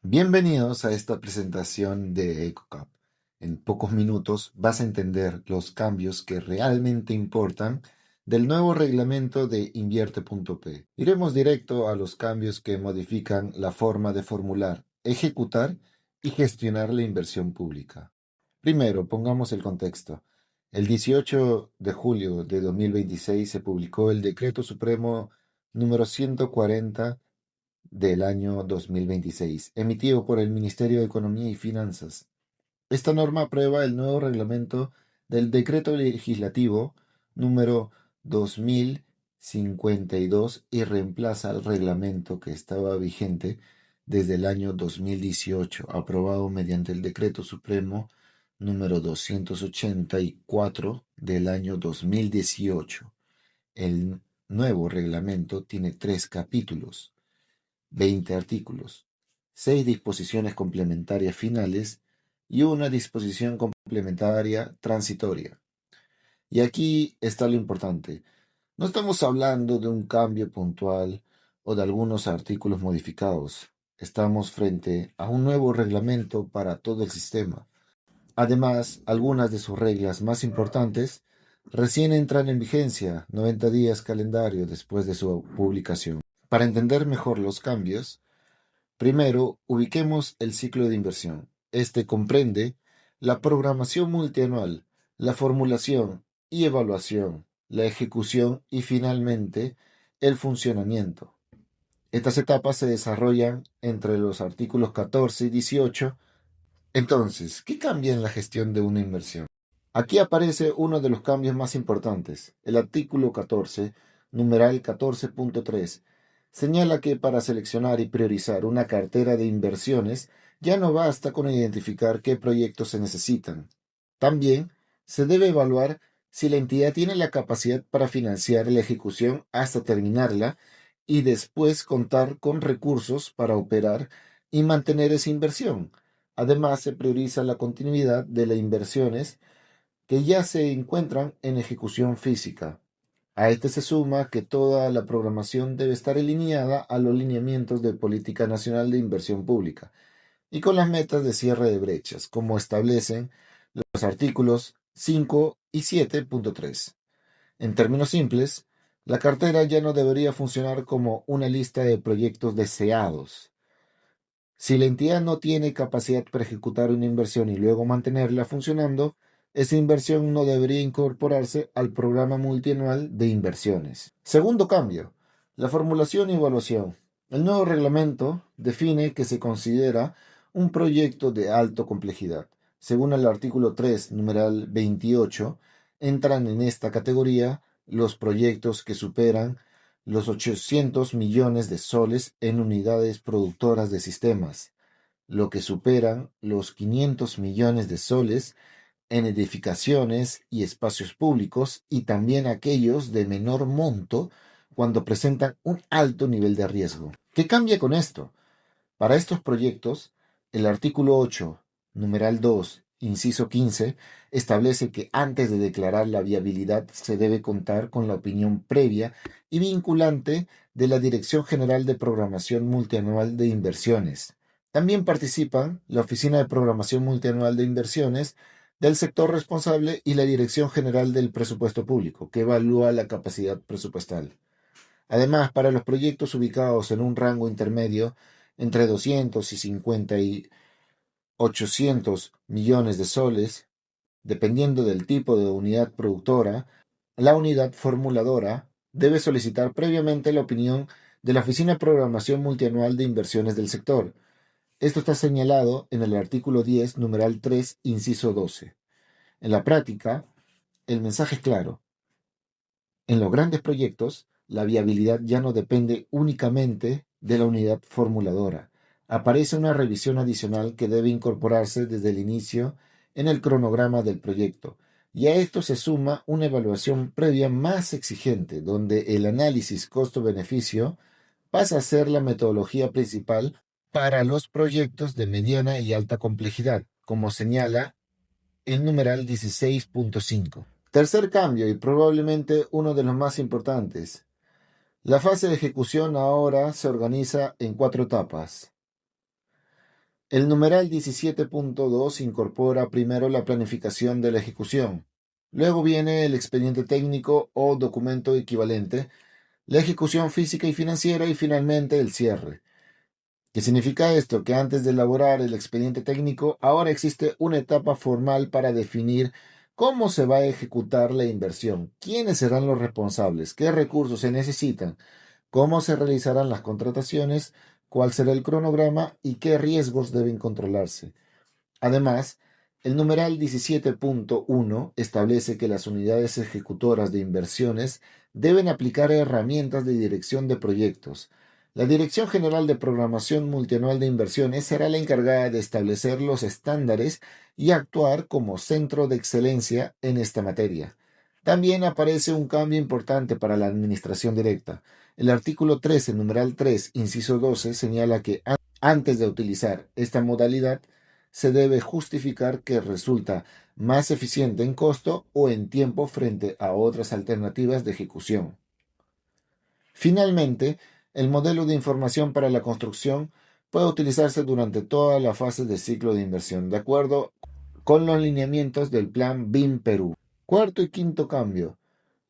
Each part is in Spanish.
Bienvenidos a esta presentación de EcoCap. En pocos minutos vas a entender los cambios que realmente importan del nuevo reglamento de Invierte.p. Iremos directo a los cambios que modifican la forma de formular, ejecutar y gestionar la inversión pública. Primero, pongamos el contexto. El 18 de julio de 2026 se publicó el Decreto Supremo número 140 del año 2026, emitido por el Ministerio de Economía y Finanzas. Esta norma aprueba el nuevo reglamento del Decreto Legislativo número 2052 y reemplaza el reglamento que estaba vigente desde el año 2018, aprobado mediante el Decreto Supremo número 284 del año 2018. El nuevo reglamento tiene 3 capítulos, 20 artículos, 6 disposiciones complementarias finales y una disposición complementaria transitoria. Y aquí está lo importante. No estamos hablando de un cambio puntual o de algunos artículos modificados. Estamos frente a un nuevo reglamento para todo el sistema. Además, algunas de sus reglas más importantes recién entran en vigencia 90 días calendario después de su publicación. Para entender mejor los cambios, primero, ubiquemos el ciclo de inversión. Este comprende la programación multianual, la formulación y evaluación, la ejecución y finalmente el funcionamiento. Estas etapas se desarrollan entre los artículos 14 y 18. Entonces, ¿qué cambia en la gestión de una inversión? Aquí aparece uno de los cambios más importantes. El artículo 14, numeral 14.3, señala que para seleccionar y priorizar una cartera de inversiones ya no basta con identificar qué proyectos se necesitan. También se debe evaluar si la entidad tiene la capacidad para financiar la ejecución hasta terminarla y después contar con recursos para operar y mantener esa inversión. Además, se prioriza la continuidad de las inversiones que ya se encuentran en ejecución física. A este se suma que toda la programación debe estar alineada a los lineamientos de Política Nacional de Inversión Pública y con las metas de cierre de brechas, como establecen los artículos 5 y 7.3. En términos simples, la cartera ya no debería funcionar como una lista de proyectos deseados. Si la entidad no tiene capacidad para ejecutar una inversión y luego mantenerla funcionando, esa inversión no debería incorporarse al programa multianual de inversiones. Segundo cambio, la formulación y evaluación. El nuevo reglamento define que se considera un proyecto de alta complejidad. Según el artículo 3, numeral 28, entran en esta categoría los proyectos que superan los 800 millones de soles en unidades productoras de sistemas, lo que superan los 500 millones de soles en edificaciones y espacios públicos y también aquellos de menor monto cuando presentan un alto nivel de riesgo. ¿Qué cambia con esto? Para estos proyectos, el artículo 8, numeral 2, inciso 15, establece que antes de declarar la viabilidad se debe contar con la opinión previa y vinculante de la Dirección General de Programación Multianual de Inversiones. También participan la Oficina de Programación Multianual de Inversiones del sector responsable y la Dirección General del Presupuesto Público, que evalúa la capacidad presupuestal. Además, para los proyectos ubicados en un rango intermedio entre 200 y 800 millones de soles, dependiendo del tipo de unidad productora, la unidad formuladora debe solicitar previamente la opinión de la Oficina de Programación Multianual de Inversiones del sector. Esto está señalado en el artículo 10, numeral 3, inciso 12. En la práctica, el mensaje es claro. En los grandes proyectos, la viabilidad ya no depende únicamente de la unidad formuladora. Aparece una revisión adicional que debe incorporarse desde el inicio en el cronograma del proyecto, y a esto se suma una evaluación previa más exigente, donde el análisis costo-beneficio pasa a ser la metodología principal para los proyectos de mediana y alta complejidad, como señala el numeral 16.5. Tercer cambio, y probablemente uno de los más importantes. La fase de ejecución ahora se organiza en 4 etapas. El numeral 17.2 incorpora primero la planificación de la ejecución. Luego viene el expediente técnico o documento equivalente, la ejecución física y financiera y finalmente el cierre. ¿Qué significa esto? Que antes de elaborar el expediente técnico, ahora existe una etapa formal para definir cómo se va a ejecutar la inversión, quiénes serán los responsables, qué recursos se necesitan, cómo se realizarán las contrataciones, cuál será el cronograma y qué riesgos deben controlarse. Además, el numeral 17.1 establece que las unidades ejecutoras de inversiones deben aplicar herramientas de dirección de proyectos. La Dirección General de Programación Multianual de Inversiones será la encargada de establecer los estándares y actuar como centro de excelencia en esta materia. También aparece un cambio importante para la administración directa. El artículo 13, numeral 3, inciso 12, señala que antes de utilizar esta modalidad, se debe justificar que resulta más eficiente en costo o en tiempo frente a otras alternativas de ejecución. Finalmente, el modelo de información para la construcción puede utilizarse durante toda la fase de ciclo de inversión, de acuerdo con los lineamientos del Plan BIM Perú. Cuarto y quinto cambio.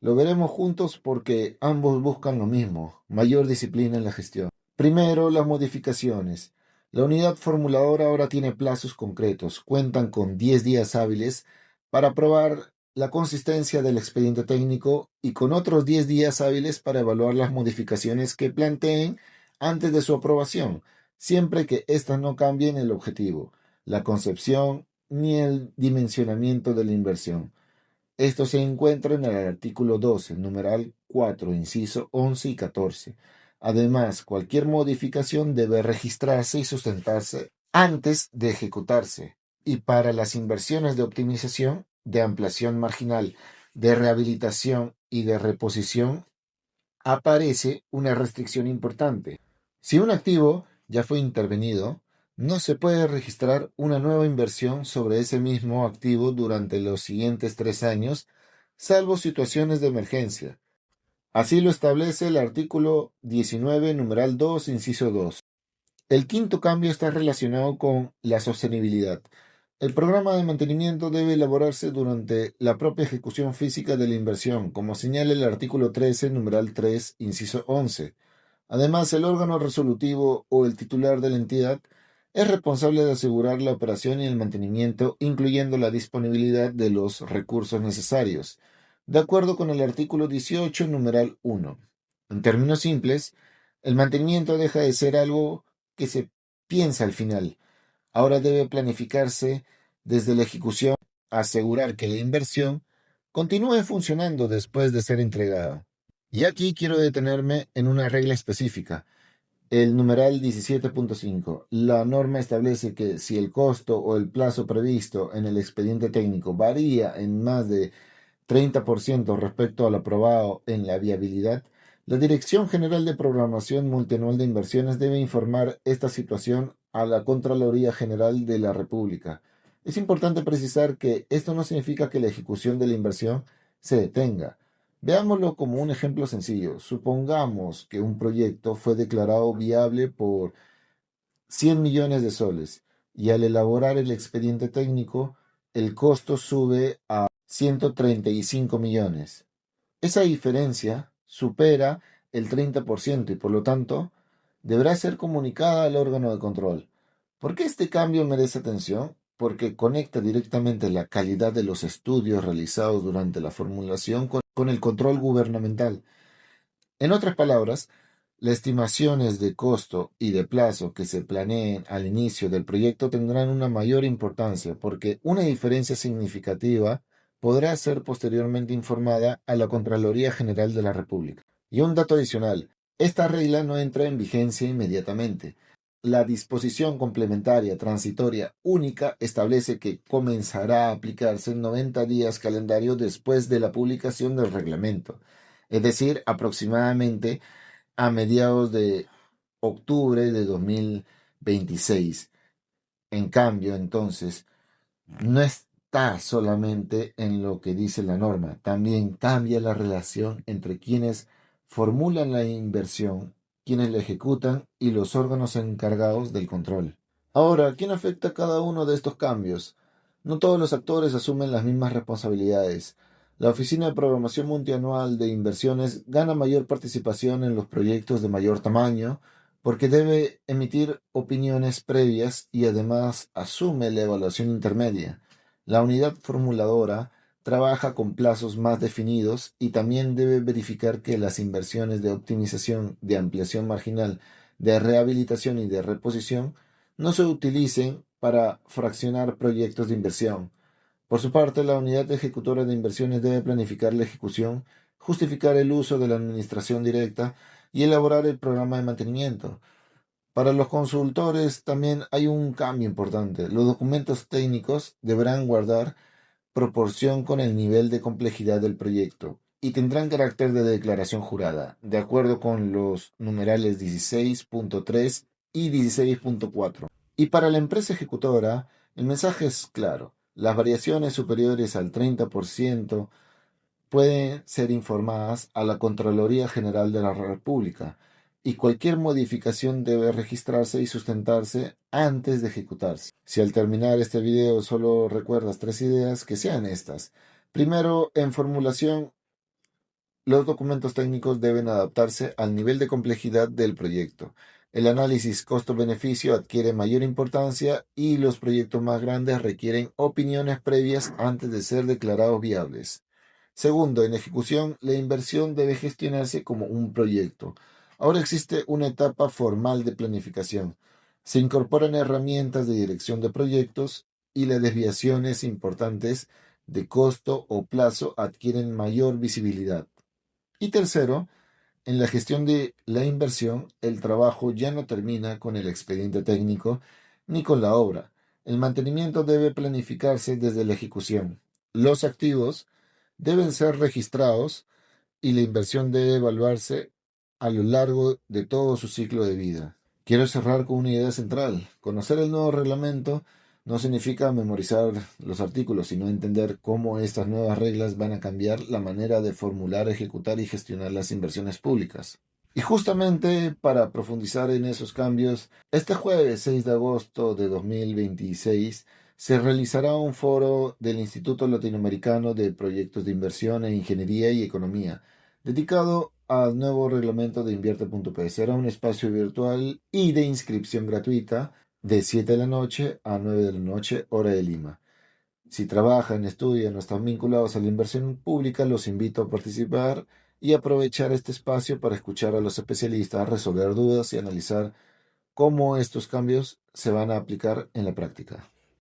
Lo veremos juntos porque ambos buscan lo mismo, mayor disciplina en la gestión. Primero, las modificaciones. La unidad formuladora ahora tiene plazos concretos. Cuentan con 10 días hábiles para aprobar la consistencia del expediente técnico y con otros 10 días hábiles para evaluar las modificaciones que planteen antes de su aprobación, siempre que éstas no cambien el objetivo, la concepción ni el dimensionamiento de la inversión. Esto se encuentra en el artículo 12, numeral 4, inciso 11 y 14. Además, cualquier modificación debe registrarse y sustentarse antes de ejecutarse. Y para las inversiones de optimización, de ampliación marginal, de rehabilitación y de reposición, aparece una restricción importante. Si un activo ya fue intervenido, no se puede registrar una nueva inversión sobre ese mismo activo durante los siguientes 3 años, salvo situaciones de emergencia. Así lo establece el artículo 19, numeral 2, inciso 2. El quinto cambio está relacionado con la sostenibilidad. El programa de mantenimiento debe elaborarse durante la propia ejecución física de la inversión, como señala el artículo 13, numeral 3, inciso 11. Además, el órgano resolutivo o el titular de la entidad es responsable de asegurar la operación y el mantenimiento, incluyendo la disponibilidad de los recursos necesarios, de acuerdo con el artículo 18, numeral 1. En términos simples, el mantenimiento deja de ser algo que se piensa al final. Ahora debe planificarse desde la ejecución, asegurar que la inversión continúe funcionando después de ser entregada. Y aquí quiero detenerme en una regla específica, el numeral 17.5. La norma establece que si el costo o el plazo previsto en el expediente técnico varía en más de 30% respecto al aprobado en la viabilidad, la Dirección General de Programación Multianual de Inversiones debe informar esta situación a la Contraloría General de la República. Es importante precisar que esto no significa que la ejecución de la inversión se detenga. Veámoslo como un ejemplo sencillo. Supongamos que un proyecto fue declarado viable por 100 millones de soles y al elaborar el expediente técnico, el costo sube a 135 millones. Esa diferencia supera el 30% y por lo tanto deberá ser comunicada al órgano de control. ¿Por qué este cambio merece atención? Porque conecta directamente la calidad de los estudios realizados durante la formulación con el control gubernamental. En otras palabras, las estimaciones de costo y de plazo que se planeen al inicio del proyecto tendrán una mayor importancia porque una diferencia significativa podrá ser posteriormente informada a la Contraloría General de la República. Y un dato adicional, esta regla no entra en vigencia inmediatamente. La disposición complementaria transitoria única establece que comenzará a aplicarse en 90 días calendario después de la publicación del reglamento, es decir, aproximadamente a mediados de octubre de 2026. En cambio, entonces, no está solamente en lo que dice la norma, también cambia la relación entre quienes formulan la inversión, quienes la ejecutan y los órganos encargados del control. Ahora, ¿quién afecta cada uno de estos cambios? No todos los actores asumen las mismas responsabilidades. La Oficina de Programación Multianual de Inversiones gana mayor participación en los proyectos de mayor tamaño porque debe emitir opiniones previas y además asume la evaluación intermedia. La unidad formuladora trabaja con plazos más definidos y también debe verificar que las inversiones de optimización, de ampliación marginal, de rehabilitación y de reposición no se utilicen para fraccionar proyectos de inversión. Por su parte, la unidad ejecutora de inversiones debe planificar la ejecución, justificar el uso de la administración directa y elaborar el programa de mantenimiento. Para los consultores también hay un cambio importante. Los documentos técnicos deberán guardar proporción con el nivel de complejidad del proyecto y tendrán carácter de declaración jurada, de acuerdo con los numerales 16.3 y 16.4. Y para la empresa ejecutora, el mensaje es claro. Las variaciones superiores al 30% pueden ser informadas a la Contraloría General de la República y cualquier modificación debe registrarse y sustentarse antes de ejecutarse. Si al terminar este video solo recuerdas tres ideas, que sean estas. Primero, en formulación, los documentos técnicos deben adaptarse al nivel de complejidad del proyecto. El análisis costo-beneficio adquiere mayor importancia y los proyectos más grandes requieren opiniones previas antes de ser declarados viables. Segundo, en ejecución, la inversión debe gestionarse como un proyecto. Ahora existe una etapa formal de planificación. Se incorporan herramientas de dirección de proyectos y las desviaciones importantes de costo o plazo adquieren mayor visibilidad. Y tercero, en la gestión de la inversión, el trabajo ya no termina con el expediente técnico ni con la obra. El mantenimiento debe planificarse desde la ejecución. Los activos deben ser registrados y la inversión debe evaluarse a lo largo de todo su ciclo de vida. Quiero cerrar con una idea central. Conocer el nuevo reglamento no significa memorizar los artículos, sino entender cómo estas nuevas reglas van a cambiar la manera de formular, ejecutar y gestionar las inversiones públicas. Y justamente para profundizar en esos cambios, este jueves 6 de agosto de 2026 se realizará un foro del Instituto Latinoamericano de Proyectos de Inversión en Ingeniería y Economía, dedicado al nuevo reglamento de Invierte.p. Será un espacio virtual y de inscripción gratuita de 7 de la noche a 9 de la noche, hora de Lima. Si trabajan, estudian o están vinculados a la inversión pública, los invito a participar y aprovechar este espacio para escuchar a los especialistas, resolver dudas y analizar cómo estos cambios se van a aplicar en la práctica.